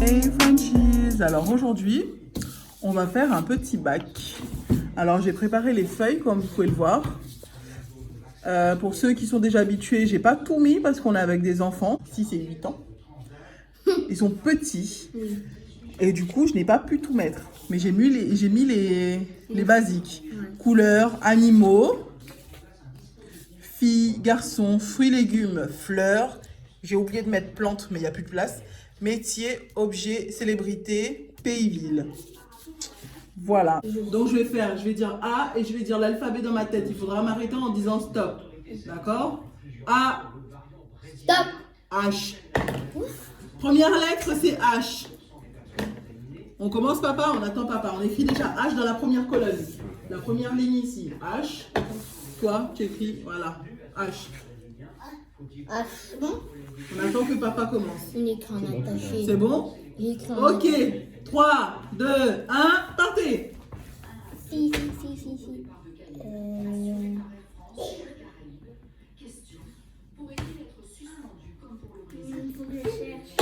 Hey Frenchies, alors aujourd'hui on va faire un petit bac. Alors j'ai préparé les feuilles comme vous pouvez le voir. Pour ceux qui sont déjà habitués, j'ai pas tout mis parce qu'on est avec des enfants, 6 et 8 ans. Ils sont petits et du coup je n'ai pas pu tout mettre. Mais j'ai mis les basiques. Couleurs, animaux, filles, garçons, fruits, légumes, fleurs. J'ai oublié de mettre plantes mais il n'y a plus de place. Métier, objet, célébrité, pays, ville. Voilà. Donc je vais dire A et je vais dire l'alphabet dans ma tête. Il faudra m'arrêter en disant stop. D'accord? A. Stop. H. Première lettre, c'est H. On commence papa, on attend papa. On écrit déjà H dans la première colonne. La première ligne ici. H. Toi, tu écris, voilà. H. Ah, c'est bon? On attend que papa commence. On écrit en attaché. C'est bon? J'écris en Ok. 3, 2, 1, partez. Si. Faut que je cherche.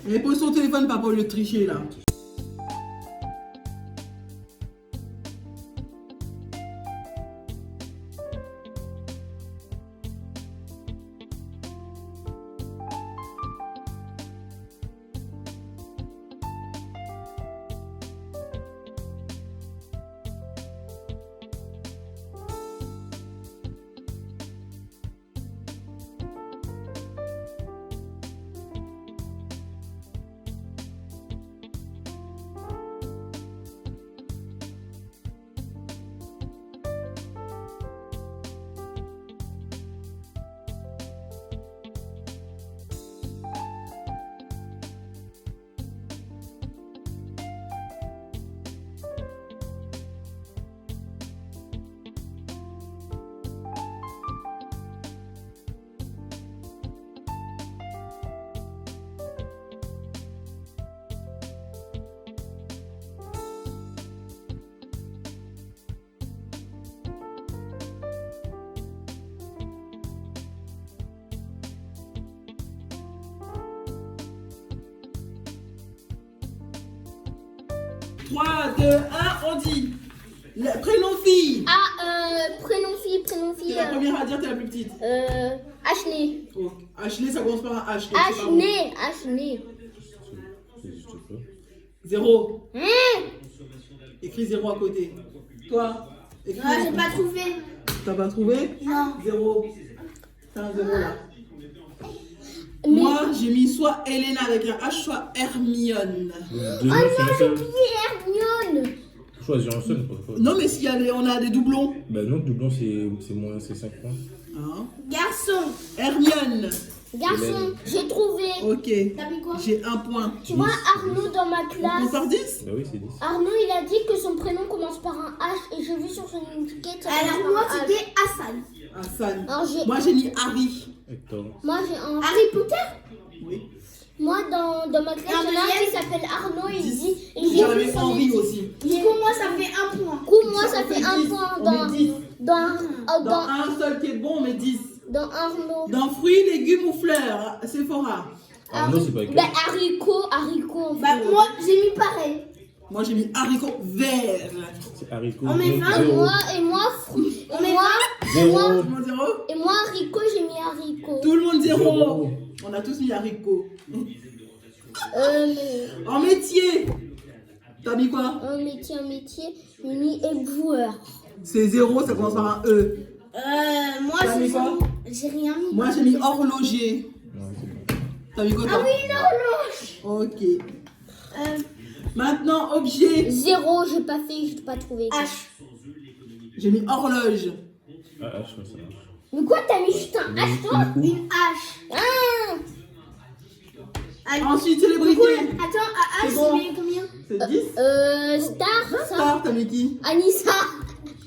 Et pose son téléphone, papa, au lieu de tricher là. Trois, 2, 1, on dit. Le prénom fille. Prénom fille. T'es la première à dire, t'es la plus petite. Ashley. Oh, Ashley, ça commence par un H. Ashley. 0. Écris 0 à côté. Toi, écris. J'ai pas trouvé. T'as pas trouvé? Non. 0. C'est un 0 là. Mais... Moi, j'ai mis soit Elena avec un H, soit Hermione. Oh non, j'ai oublié Hermione. Choisir un seul, pourquoi? Non, mais s'il y a on a des doublons. Bah non, doublon c'est moins, c'est 5 points. Hein? Garçon. Hermione. Garçon, j'ai trouvé. Ok. T'as mis quoi? J'ai un point. Tu vois Arnaud dans ma On classe. par 10? Bah oui, c'est 10. Arnaud, il a dit que son prénom commence par un H et j'ai vu sur son étiquette. Alors moi c'était Hassan. Hassan. Alors, Moi, j'ai mis Harry. Hector. Moi j'ai un. Harry Potter. Oui. Moi dans ma classe, il y en a un deuxième. qui s'appelle Arnaud et il 10. dit. Et j'ai J'avais vu son Henri étiquette. aussi. Du coup moi ça fait un point. Du coup, moi ça On fait met un 10. point On dans. met 10. Dans Dans un seul qui est bon, on met 10. Arnaud. Dans fruits, légumes ou fleurs, Sephora. Arnaud, c'est pas écrit. Ben haricot. Bah moi j'ai mis pareil. Moi, j'ai mis haricots verts. C'est haricot. On met 20. zéro. Et moi, Zéro. Tout le monde 0? et moi haricot, j'ai mis haricot. Tout le monde 0. Zéro. On a tous mis haricots. Mais En métier, t'as mis quoi? un métier, j'ai mis éboueur. C'est 0, ça commence par un E. Moi T'as mis quoi? j'ai rien mis. Moi, j'ai mis horloger. Ouais, c'est bon. T'as mis quoi toi? Ah oui, l'horloge. Ok. Maintenant, objet. 0, j'ai pas fait, j'ai pas trouvé. H. J'ai mis horloge. Ah, H, ouais, ça marche. Mais quoi, t'as mis juste un H toi? Une H. Ah. Allez. Ensuite, célébrité. Attends, à H C'est bon. c'est combien? C'est 10. Star, ça. Star, t'as mis qui? Anissa.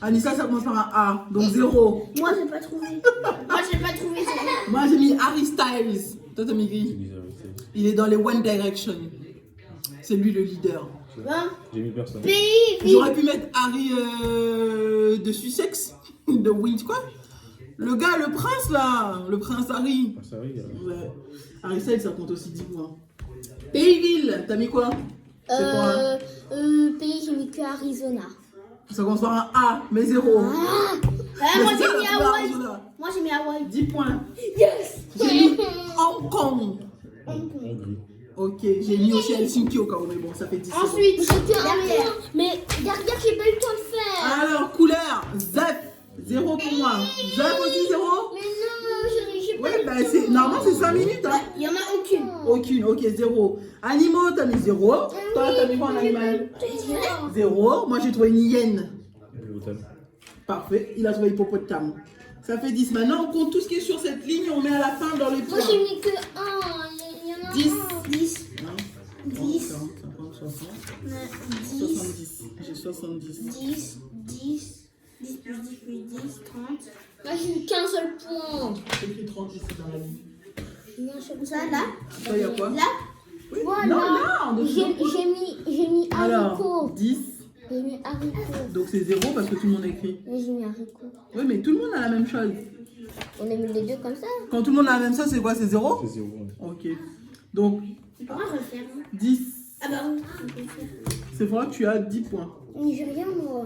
Anissa, ça commence par un A, donc 0. Moi, j'ai pas trouvé. Moi, j'ai pas trouvé ça. Moi, j'ai mis Harry Styles. Toi, t'as mis qui? Il est dans les One Direction. C'est lui le leader. Hein? J'ai mis personne. Pays. J'aurais pu mettre Harry de Sussex, de Winch, quoi. Le gars, le prince, là. Le prince Harry. Ah, ça arrive. Ouais. Harry Styles, ça compte aussi 10 points. Pays-ville, t'as mis quoi? C'est quoi? Pays, j'ai mis que Arizona. Ça commence par un A, mais 0. Moi, j'ai mis Hawaï. Arizona. Moi, j'ai mis Hawaï. 10 points. Yes. J'ai mis Hong Kong. Hongrie. Ok, j'ai mis aussi Helsinki au cas où, mais bon, ça fait 10. Ensuite, J'ai que un derrière. point. Mais derrière, j'ai pas eu le temps de faire. Alors, couleur, Zep, 0 pour moi. Zep aussi 0. Mais non, j'ai pas Ouais, eu bah, le temps. c'est normalement c'est 5 minutes. Hein. Il y en a aucune. Aucune, ok, 0. Animaux, t'as mis 0. Toi, t'as mis quoi en animal? 0. Moi, j'ai trouvé une hyène. Hippopotame. Parfait, il a trouvé hippopotame. Ça fait 10. Maintenant, on compte tout ce qui est sur cette ligne, on met à la fin dans les points. Moi, j'ai mis que 1. Il y en a 10. 10. 10. 40, 50, 60, 10. 70. J'ai 70. 10. 10. 10 plus 10 plus 10, 30. Moi, j'ai eu qu'un seul point. J'ai écrit 30 ici dans la ligne. J'ai eu un seul Ça, point. là. Ça, il y a quoi? Là. Oui. Voilà. Non, là, en dessous. J'ai mis Alors, haricot. 10. J'ai mis haricot. Donc c'est 0 parce que tout le monde écrit. Mais j'ai mis haricot. Oui, mais tout le monde a la même chose. On a mis les deux comme ça. Quand tout le monde a la même chose, c'est quoi? C'est 0? C'est 0. Ok. Donc, On pourra refaire. 10. Ah bah oui, on peut le faire. C'est vrai que tu as 10 points. Mais j'ai rien, moi.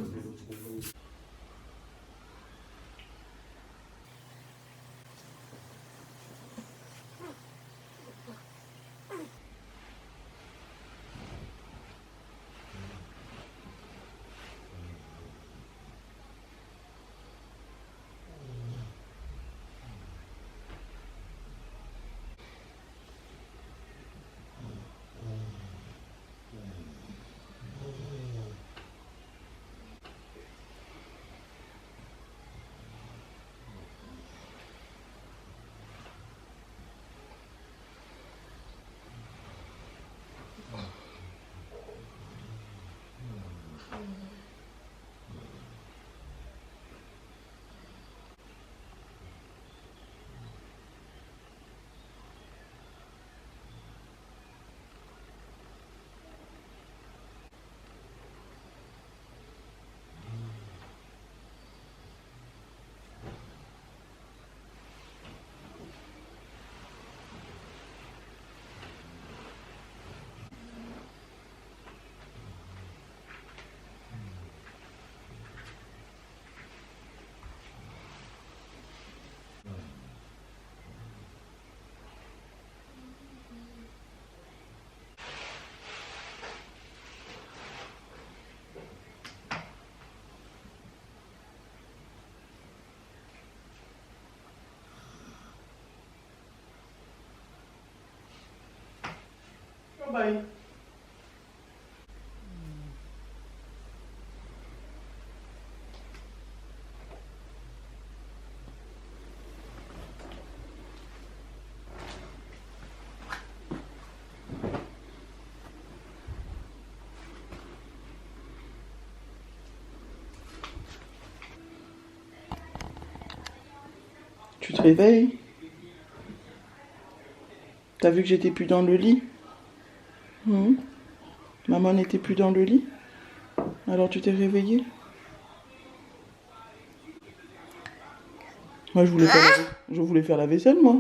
Bye. Tu te réveilles? T'as vu que j'étais plus dans le lit? Maman n'était plus dans le lit? Alors tu t'es réveillée? Moi je voulais faire la vaisselle moi.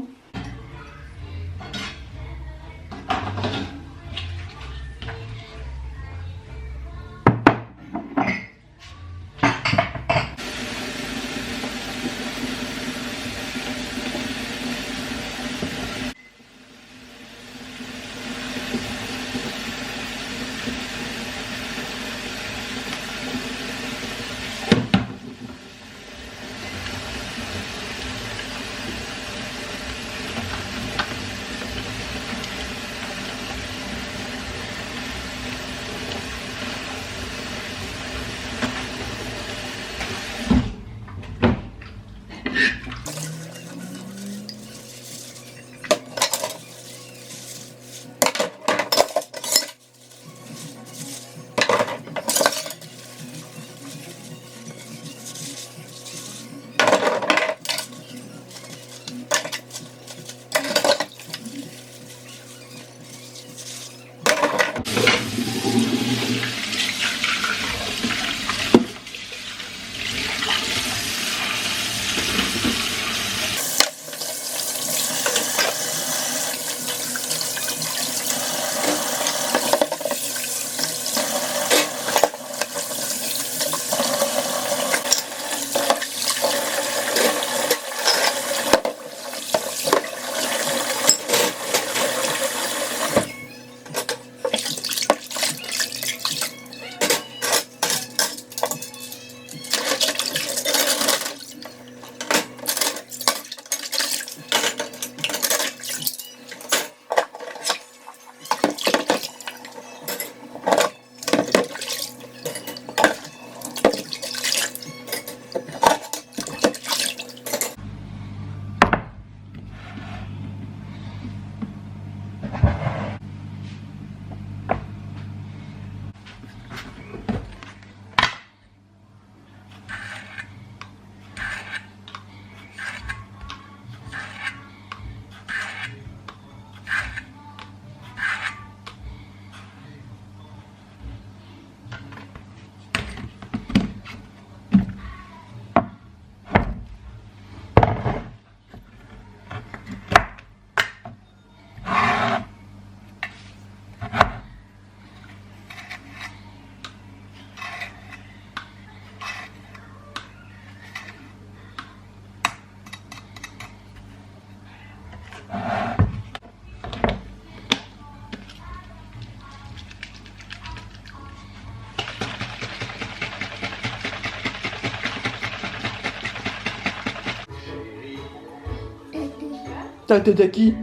Ta tête à qui?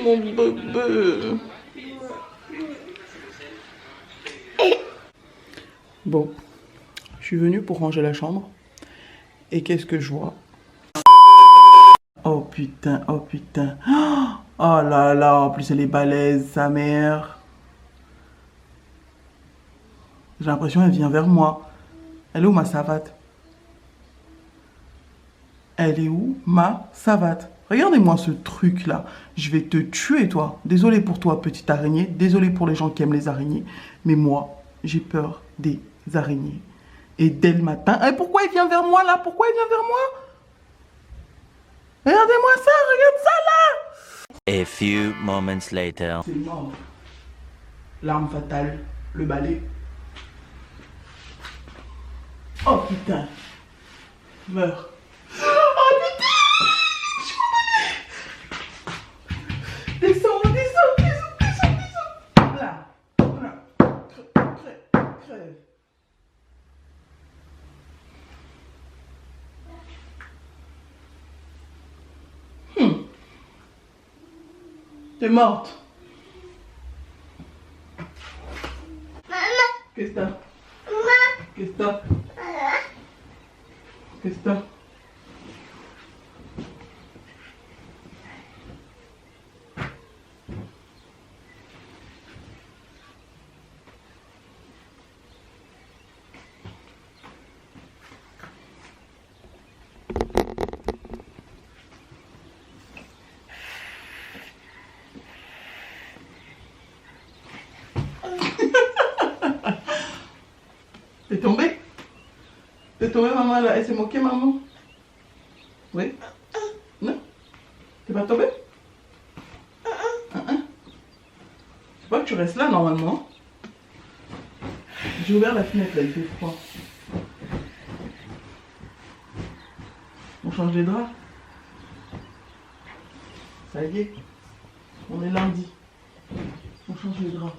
Mon bébé. Bon, je suis venue pour ranger la chambre. Et qu'est-ce que je vois? Oh putain, oh putain. Oh là là, en plus elle est balèze, sa mère. J'ai l'impression qu'elle vient vers moi. Elle est où ma savate? Elle est où ma savate? Regardez-moi ce truc là. Je vais te tuer toi. Désolé pour toi petite araignée. Désolé pour les gens qui aiment les araignées. Mais moi, j'ai peur des araignées. Et dès le matin... Et pourquoi il vient vers moi là? Pourquoi il vient vers moi? Regardez-moi ça, regarde ça là. A few moments later. C'est mort. L'arme fatale, le balai. Oh putain. Meurs. Oh putain. Descends, descends, descends, descends, descends. Là. Là. Crève, crève. T'es morte. Qu'est-ce que t'as? Qu'est-ce que t'as? Qu'est-ce que t'as? T'es tombée? T'es tombée maman là? Elle s'est moquée maman? Oui? Non? T'es pas tombée? C'est pas que tu restes là normalement. J'ai ouvert la fenêtre là, il fait froid. On change les draps? Ça y est. On est lundi. On change les draps.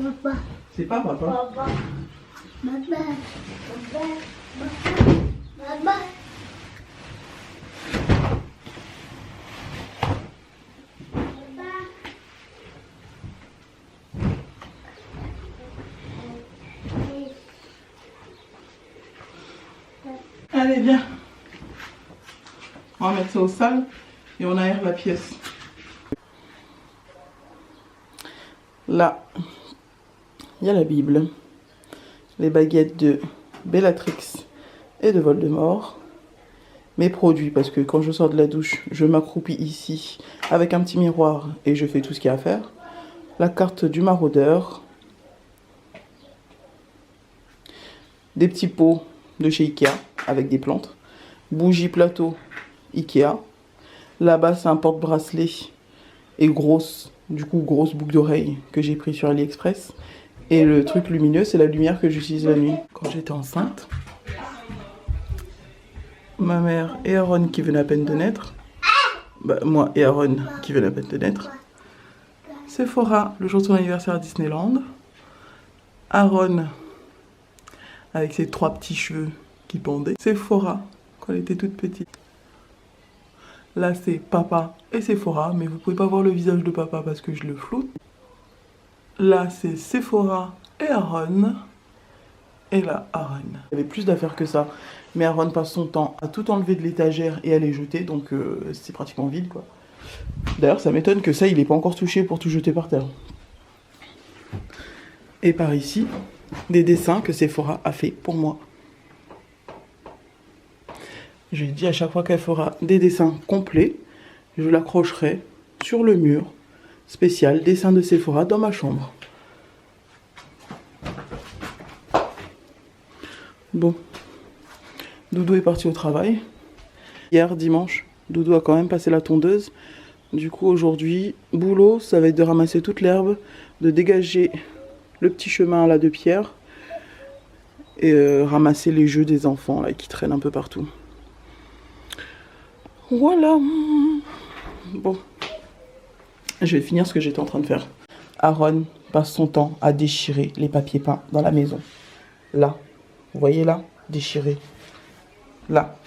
Papa. C'est pas papa. Papa. Papa. Papa. Papa. Allez, viens. On va mettre ça au sol et on aère la pièce. Là, il y a la Bible, les baguettes de Bellatrix et de Voldemort, mes produits, parce que quand je sors de la douche, je m'accroupis ici avec un petit miroir et je fais tout ce qu'il y a à faire. La carte du maraudeur, des petits pots de chez Ikea avec des plantes, bougie plateau Ikea, là-bas c'est un porte-bracelet et grosse boucle d'oreille que j'ai pris sur AliExpress. Et le truc lumineux, c'est la lumière que j'utilise la nuit. Quand j'étais enceinte, ma mère et Aaron qui venait à peine de naître, moi et Aaron qui venait à peine de naître, Sephora, le jour de son anniversaire à Disneyland, Aaron avec ses 3 petits cheveux qui pendaient, Sephora quand elle était toute petite. Là c'est papa et Sephora, mais vous pouvez pas voir le visage de papa parce que je le floute. Là c'est Sephora et Aaron. Et là Aaron. Il y avait plus d'affaires que ça, mais Aaron passe son temps à tout enlever de l'étagère et à les jeter, donc c'est pratiquement vide quoi. D'ailleurs ça m'étonne que ça il n'ait pas encore touché pour tout jeter par terre. Et par ici, des dessins que Sephora a fait pour moi. Je lui ai dit à chaque fois qu'elle fera des dessins complets, je l'accrocherai sur le mur spécial dessin de Sephora dans ma chambre. Bon, Doudou est parti au travail. Hier, dimanche, Doudou a quand même passé la tondeuse Du coup, aujourd'hui, boulot, ça va être de ramasser toute l'herbe, de dégager le petit chemin là de pierre et ramasser les jeux des enfants là qui traînent un peu partout. Voilà. Bon, je vais finir ce que j'étais en train de faire. Aaron passe son temps à déchirer les papiers peints dans la maison. Là, vous voyez là, déchiré. Là,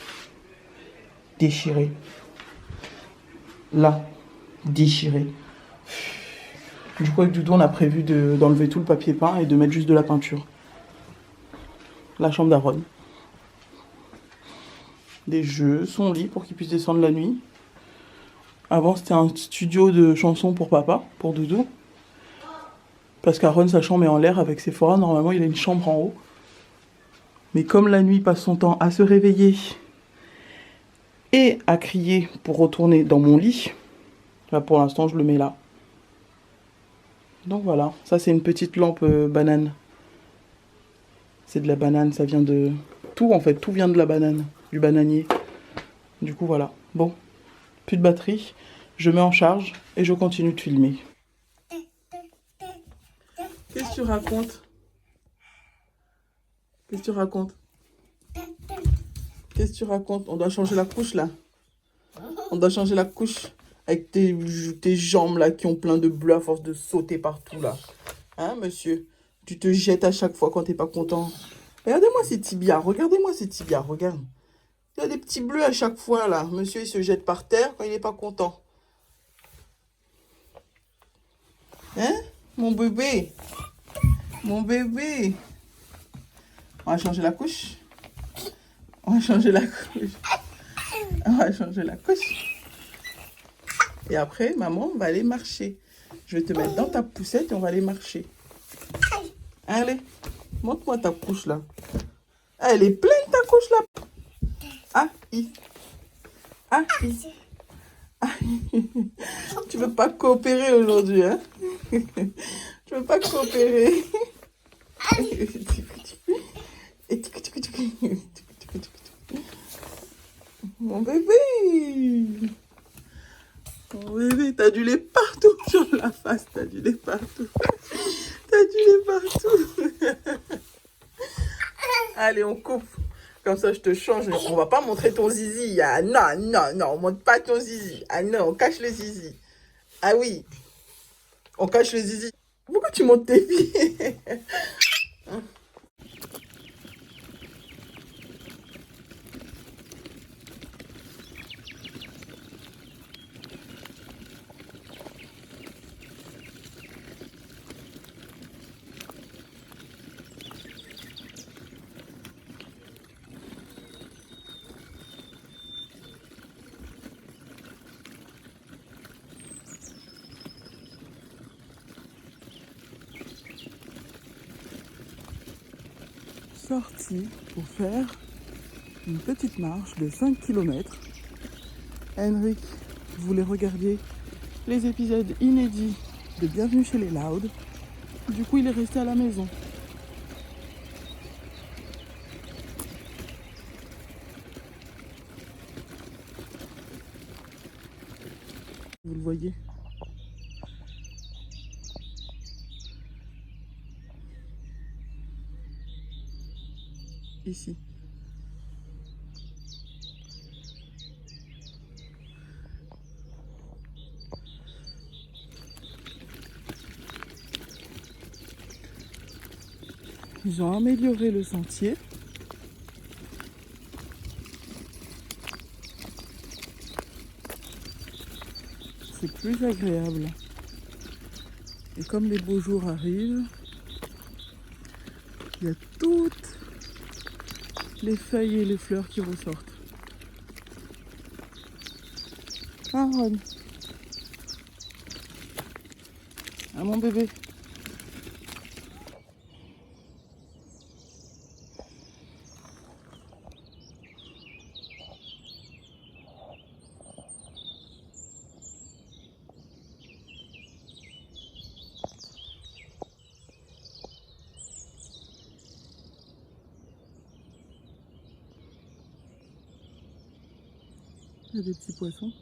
déchiré. Là, déchiré. Du coup, avec Doudou, on a prévu d'enlever tout le papier peint et de mettre juste de la peinture. La chambre d'Aaron. Des jeux, son lit pour qu'il puisse descendre la nuit. Avant, c'était un studio de chansons pour papa, pour Doudou. Parce qu'Aaron, sa chambre est en l'air avec Sephora. Normalement, il a une chambre en haut. Mais comme la nuit, il passe son temps à se réveiller et à crier pour retourner dans mon lit, là, pour l'instant, je le mets là. Donc voilà, ça c'est une petite lampe banane. C'est de la banane, ça vient de... Tout en fait, tout vient de la banane, du bananier. Du coup voilà, bon, plus de batterie, je mets en charge et je continue de filmer. Qu'est-ce que tu racontes? Qu'est-ce que tu racontes? Qu'est-ce que tu racontes? On doit changer la couche là. On doit changer la couche. Avec tes jambes là qui ont plein de bleu à force de sauter partout là. Hein monsieur? Tu te jettes à chaque fois quand t'es pas content. Regardez-moi ces tibias. Regardez-moi ces tibias. Regarde. Il y a des petits bleus à chaque fois là. Monsieur il se jette par terre quand il est pas content. Hein? Mon bébé. Mon bébé. On va changer la couche. On va changer la couche. On va changer la couche. Et après, maman va aller marcher. Je vais te mettre dans ta poussette et on va aller marcher. Allez, montre-moi ta couche là. Ah, elle est pleine ta couche là. Ah, Tu veux pas coopérer aujourd'hui, hein? Tu veux pas coopérer. Mon bébé. Oh bébé, t'as du lait partout sur la face, t'as du lait partout. T'as du lait partout. Allez, on coupe. Comme ça, je te change. On va pas montrer ton zizi. Ah, non, non, non, on montre pas ton zizi. Ah non, on cache le zizi. Ah oui, on cache le zizi. Pourquoi tu montes tes pieds? Sorti pour faire une petite marche de 5 km. Henrik voulait regarder les épisodes inédits de Bienvenue chez les Loud. Du coup, il est resté à la maison. Vous le voyez? Ici. Ils ont amélioré le sentier. C'est plus agréable. Et comme les beaux jours arrivent, il y a toutes les feuilles et les fleurs qui ressortent. Aaron. Ah mon bébé. Il y a des petits poissons.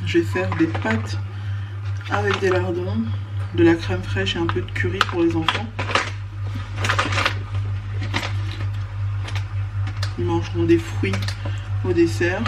Je vais faire des pâtes avec des lardons, de la crème fraîche et un peu de curry pour les enfants. Ils mangeront des fruits au dessert.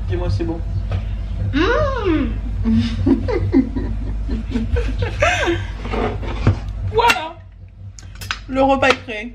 Dis-moi, c'est bon. Voilà, le repas est prêt.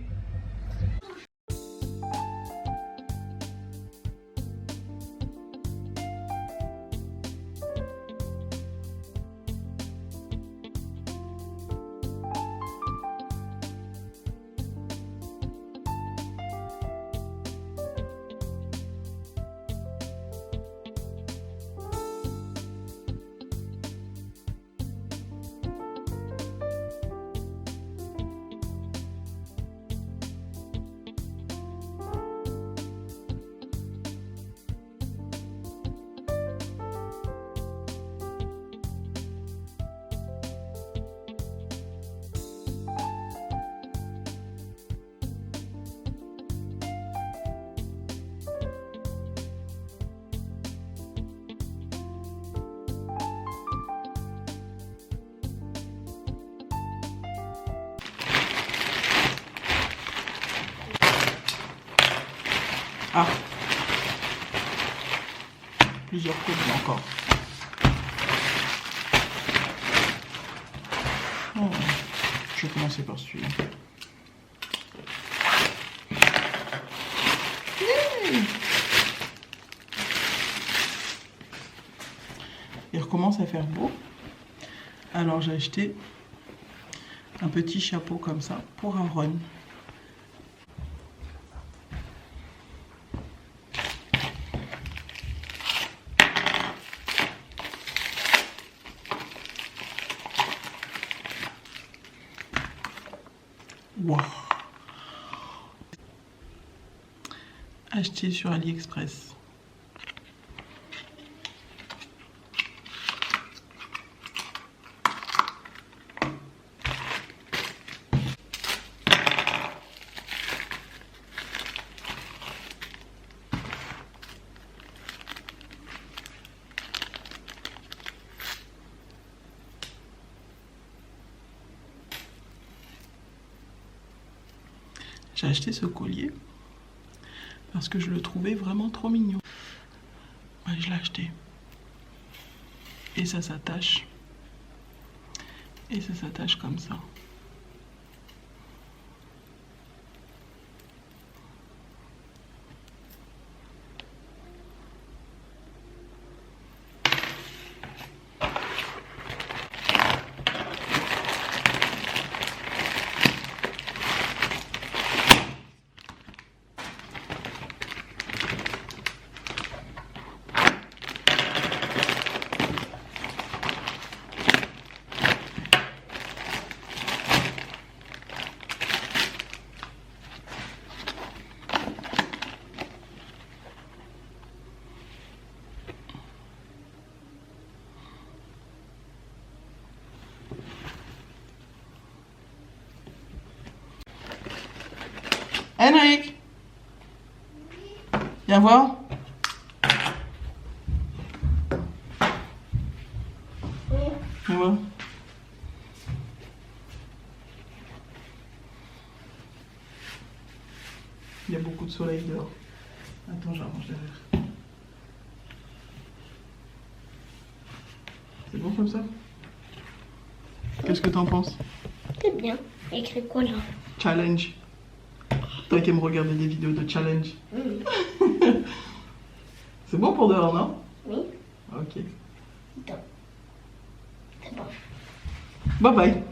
Ah. Plusieurs colliers encore. Oh. Je vais commencer par celui-là. Il recommence à faire beau. Alors j'ai acheté un petit chapeau comme ça pour Aaron. Wow. Acheté sur AliExpress. J'ai acheté ce collier parce que je le trouvais vraiment trop mignon. Ouais, je l'ai acheté. Et ça s'attache. Et ça s'attache comme ça. Henrik, viens voir. Viens voir. Il y a beaucoup de soleil dehors. Attends, j'arrange derrière. C'est bon comme ça? Qu'est-ce que t'en penses? C'est bien. Écrit quoi là? Challenge. Toi qui aimes regarder des vidéos de challenge. C'est bon pour dehors, non? Oui. Ok. C'est bon. Bye bye.